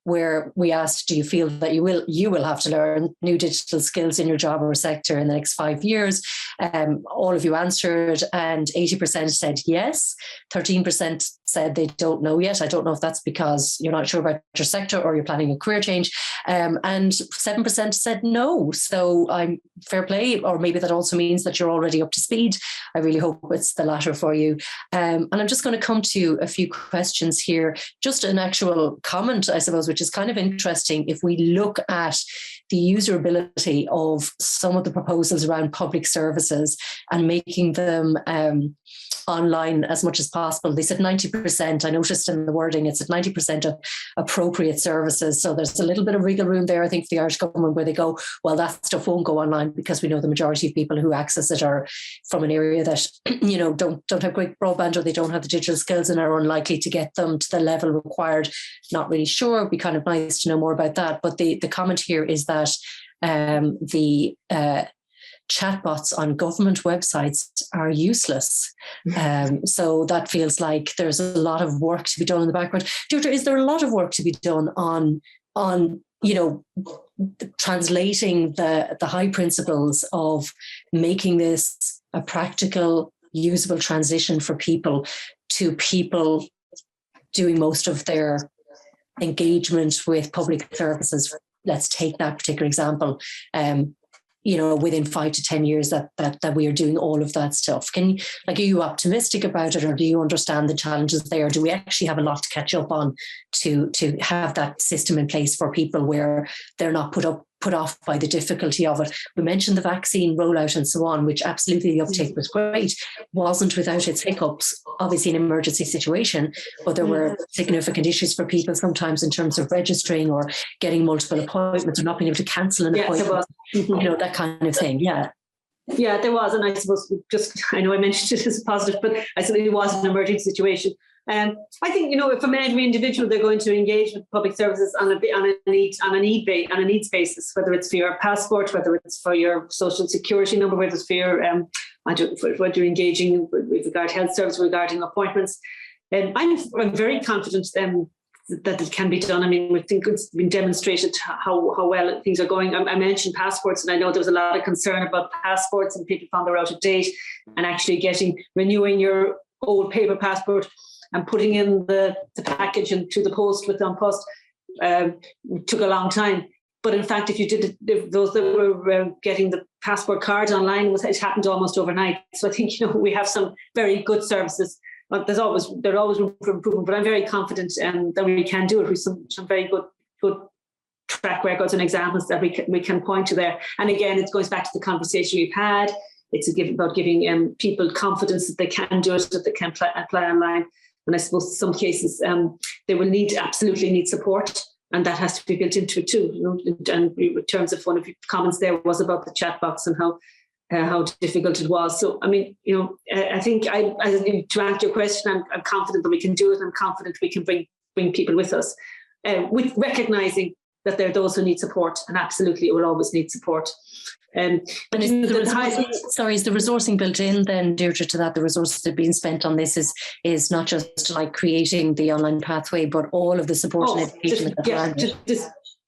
where we asked, do you feel that you will have to learn new digital skills in your job or sector in the next 5 years? All of you answered, and 80% said yes. 13% said they don't know yet. I don't know if that's because you're not sure about your sector or you're planning a career change. And 7% said no. So I'm fair play, or maybe that also means that you're already up to speed. I really hope it's the latter for you. And I'm just going to come to a few questions here. Just an actual comment, I suppose, which is kind of interesting. If we look at the usability of some of the proposals around public services and making them online as much as possible. They said 90%. I noticed in the wording, it's at 90% of appropriate services. So there's a little bit of wiggle room there, I think, for the Irish government, where they go, well, that stuff won't go online because we know the majority of people who access it are from an area that, don't have great broadband, or they don't have the digital skills and are unlikely to get them to the level required. Not really sure. It'd be kind of nice to know more about that. But the comment here is that the chatbots on government websites are useless. So that feels like there's a lot of work to be done in the background. Deirdre, is there a lot of work to be done on translating the high principles of making this a practical, usable transition for people to people doing most of their engagement with public services? Let's take that particular example. Within 5 to 10 years that we are doing all of that stuff. Are you optimistic about it, or do you understand the challenges there? Do we actually have a lot to catch up on to have that system in place for people where they're not put off by the difficulty of it? We mentioned the vaccine rollout and so on, which absolutely the uptake was great, wasn't without its hiccups, obviously an emergency situation, but there were significant issues for people sometimes in terms of registering or getting multiple appointments or not being able to cancel an appointment, that kind of thing. Yeah. Yeah, there was. And I suppose I know I mentioned it as positive, but I said it was an emergency situation. I think, if from every individual they're going to engage with public services on a needs basis, whether it's for your passport, whether it's for your social security number, whether it's for your whether you're engaging with regard to health service regarding appointments. I'm very confident that it can be done. I mean, we think it's been demonstrated how well things are going. I mentioned passports, and I know there was a lot of concern about passports and people found they're out of date, and actually renewing your old paper passport and putting in the package and to the post with on post took a long time. But in fact, if you did it, those that were getting the passport cards online, it happened almost overnight. So I think we have some very good services. But there's always room for improvement. But I'm very confident that we can do it with some very good track records and examples that we can point to there. And again, it goes back to the conversation we've had. It's about giving people confidence that they can do it, that they can apply online. And I suppose in some cases they will absolutely need support. And that has to be built into it too. And in terms of one of your comments there was about the chat box and how difficult it was. So, I mean, I think to answer your question, I'm confident that we can do it. I'm confident we can bring people with us, with recognizing that there are those who need support, and absolutely it will always need support. And is the resourcing built in then, Deirdre, to that? The resources that are being spent on this is not just like creating the online pathway, but all of the support and education.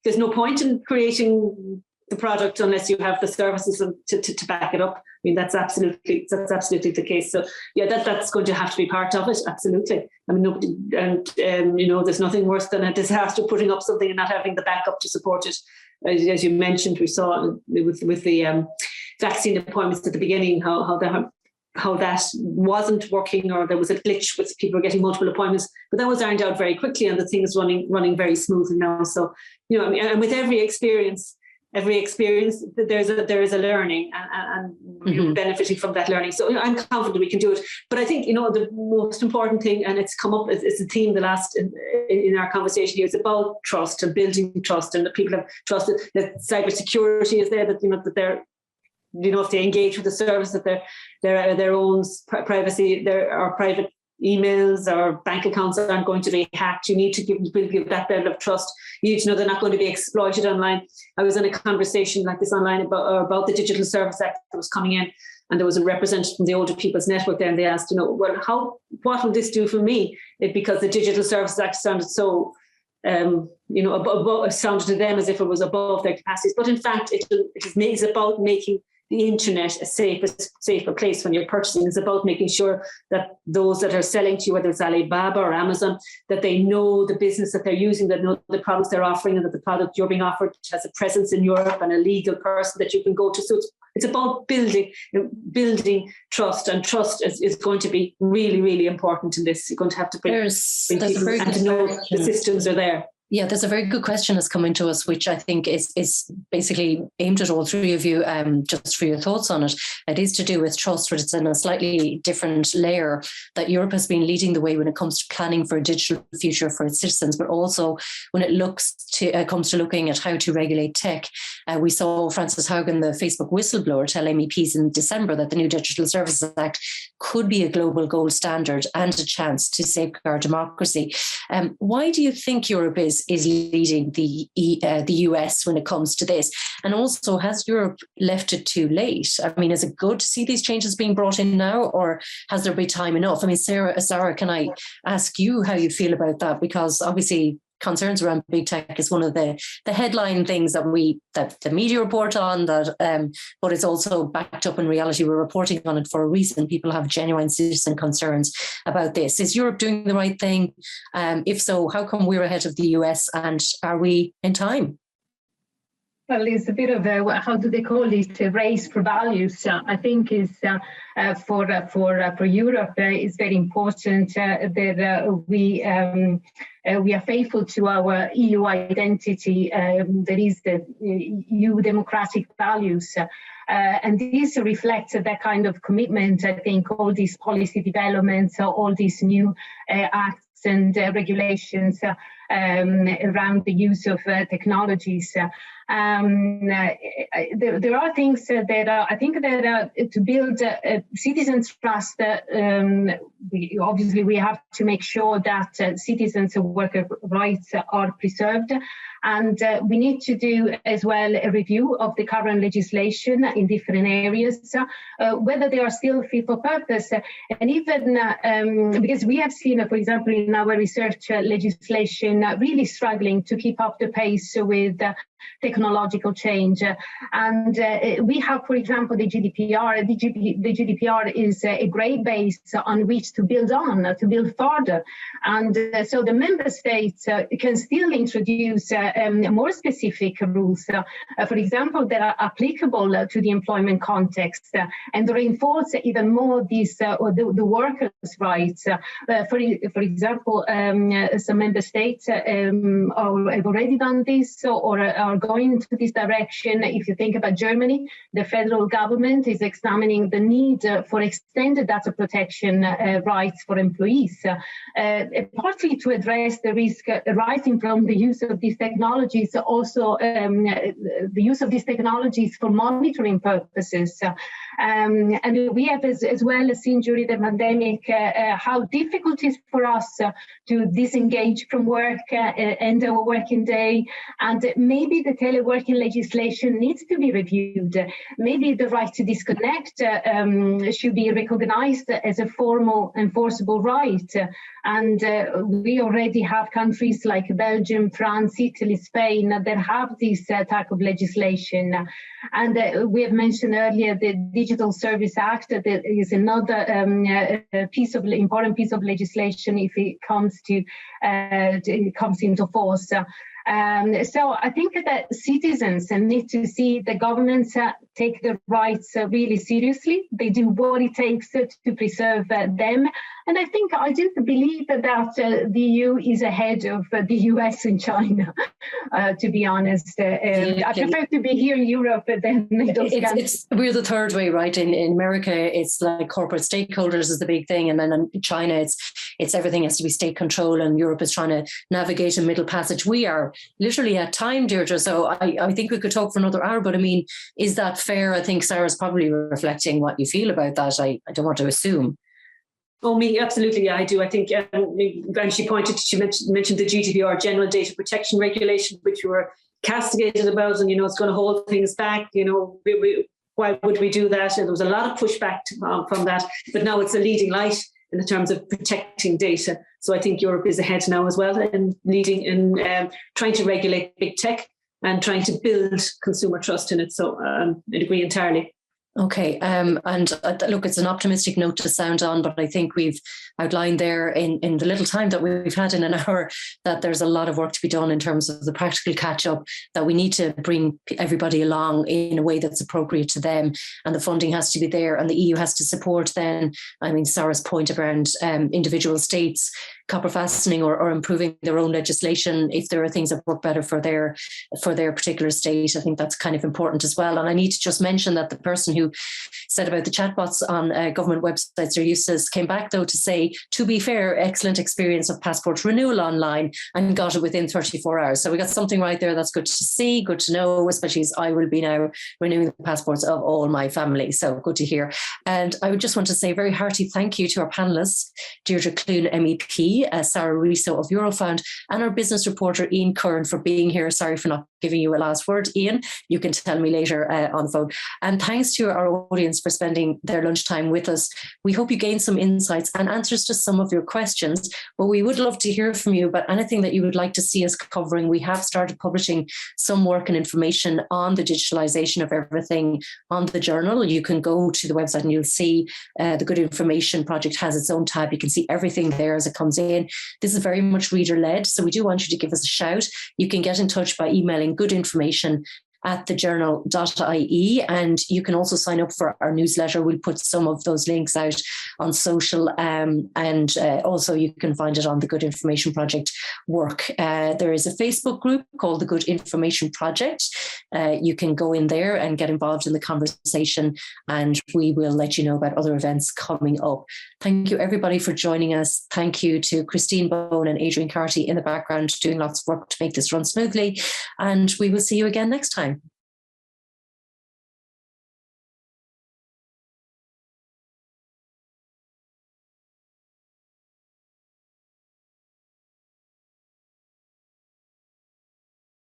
There's no point in creating the product unless you have the services to back it up. I mean, that's absolutely the case. So yeah, that's going to have to be part of it. Absolutely. I mean, nobody, and there's nothing worse than a disaster putting up something and not having the backup to support it. As you mentioned, we saw with the vaccine appointments at the beginning how that wasn't working, or there was a glitch with people getting multiple appointments, but that was ironed out very quickly, and the thing is running very smoothly now. So and with every experience there is a learning, and mm-hmm. benefiting from that learning. So I'm confident we can do it. But I think the most important thing, and it's come up as a theme the last in our conversation here, is about trust and building trust, and that people have trusted that cybersecurity is there, that that they're if they engage with the service, that their own privacy, their private emails or bank accounts aren't going to be hacked. You need to give that level of trust. You need to know they're not going to be exploited online. I was in a conversation like this online about the Digital Service Act that was coming in, and there was a representative from the Older People's Network there, and they asked, what will this do for me? Because the Digital Services Act sounded so, sounded to them as if it was above their capacities. But in fact, it's about making the internet a safer place when you're purchasing. It's about making sure that those that are selling to you, whether it's Alibaba or Amazon, that they know the business that they're using, that know the products they're offering, and that the product you're being offered has a presence in Europe and a legal person that you can go to. So it's about building trust, and trust is going to be really, really important in this. You're going to have to bring people and to know the systems are there. Yeah, there's a very good question that's coming to us, which I think is basically aimed at all three of you, just for your thoughts on it. It is to do with trust, but it's in a slightly different layer, that Europe has been leading the way when it comes to planning for a digital future for its citizens, but also when it comes to looking at how to regulate tech. We saw Frances Haugen, the Facebook whistleblower, tell MEPs in December that the new Digital Services Act could be a global gold standard and a chance to safeguard democracy. Why do you think Europe is leading the US when it comes to this? And also, has Europe left it too late? I mean, is it good to see these changes being brought in now, or has there been time enough? I mean, Sarah, can I ask you how you feel about that? Because obviously concerns around big tech is one of the headline things that the media report on, but it's also backed up in reality. We're reporting on it for a reason. People have genuine citizen concerns about this. Is Europe doing the right thing? If so, how come we're ahead of the US, and are we in time? Well, it's a bit of a, how do they call it, a race for values. I think is for Europe, it's very important that we are faithful to our EU identity. That is the EU democratic values. And this reflects that kind of commitment. I think all these policy developments, all these new acts and regulations around the use of technologies. There are things that I think that to build citizens' trust, we have to make sure that citizens' worker rights are preserved. And we need to do as well a review of the current legislation in different areas, whether they are still fit for purpose. And even because we have seen, for example, in our research legislation, really struggling to keep up the pace with technological change. And we have, for example, the GDPR. The GDPR is a great base on which to build further. And so the member states can still introduce more specific rules, for example, that are applicable to the employment context, and reinforce even more these the workers' rights. For example, some member states have already done this, or are going into this direction. If you think about Germany, the federal government is examining the need for extended data protection rights for employees, partly to address the risk arising from the use of these technologies, also the use of these technologies for monitoring purposes. And we have as well seen during the pandemic how difficult it is for us to disengage from work and our working day. And maybe the teleworking legislation needs to be reviewed. Maybe the right to disconnect should be recognized as a formal enforceable right. And we already have countries like Belgium, France, Italy, Spain that have this type of legislation. And we have mentioned earlier the Digital Service Act. That is another important piece of legislation if it comes into force. So I think that citizens need to see the governments take their rights really seriously. They do what it takes to preserve them. And I do believe that the EU is ahead of the US and China, to be honest. I prefer to be here in Europe than those countries. We're the third way, right? In America, it's like corporate stakeholders is the big thing. And then in China, it's everything has to be state control, and Europe is trying to navigate a middle passage. We are literally at time, Deirdre. So I think we could talk for another hour, but I mean, is that fair? I think Sarah's probably reflecting what you feel about that. I don't want to assume. Oh, me, absolutely. Yeah, I do. I think, and she mentioned the GDPR, General Data Protection Regulation, which we were castigated about, and, it's going to hold things back. Why would we do that? And there was a lot of pushback from that, but now it's a leading light in terms of protecting data. So I think Europe is ahead now as well in leading in trying to regulate big tech and trying to build consumer trust in it. So I agree entirely. Okay. And look, it's an optimistic note to sound on, but I think we've outlined there in the little time that we've had in an hour that there's a lot of work to be done in terms of the practical catch up, that we need to bring everybody along in a way that's appropriate to them. And the funding has to be there, and the EU has to support then. I mean, Sarah's point around individual states copper fastening or improving their own legislation if there are things that work better for their particular state. I think that's kind of important as well. And I need to just mention that the person who said about the chatbots on government websites are useless came back though to say, to be fair, excellent experience of passport renewal online, and got it within 34 hours. So we got something right there. That's good to see, good to know, especially as I will be now renewing the passports of all my family. So good to hear. And I would just want to say a very hearty thank you to our panellists, Deirdre Clune, MEP, Sarah Riso of Eurofound, and our business reporter Ian Curran for being here. Sorry for not giving you a last word, Ian. You can tell me later on the phone. And thanks to our audience for spending their lunchtime with us. We hope you gained some insights and answers to some of your questions, but we would love to hear from you about anything that you would like to see us covering. We have started publishing some work and information on the digitalization of everything on the journal. You can go to the website and you'll see the Good Information Project has its own tab. You can see everything there as it comes in. This is very much reader-led, so we do want you to give us a shout. You can get in touch by emailing goodinformation@TheJournal.ie, and you can also sign up for our newsletter. We'll put some of those links out on social, and also you can find it on the Good Information Project work. There is a Facebook group called the Good Information Project. You can go in there and get involved in the conversation, and we will let you know about other events coming up. Thank you everybody for joining us. Thank you to Christine Bone and Adrian Carty in the background doing lots of work to make this run smoothly, and we will see you again next time.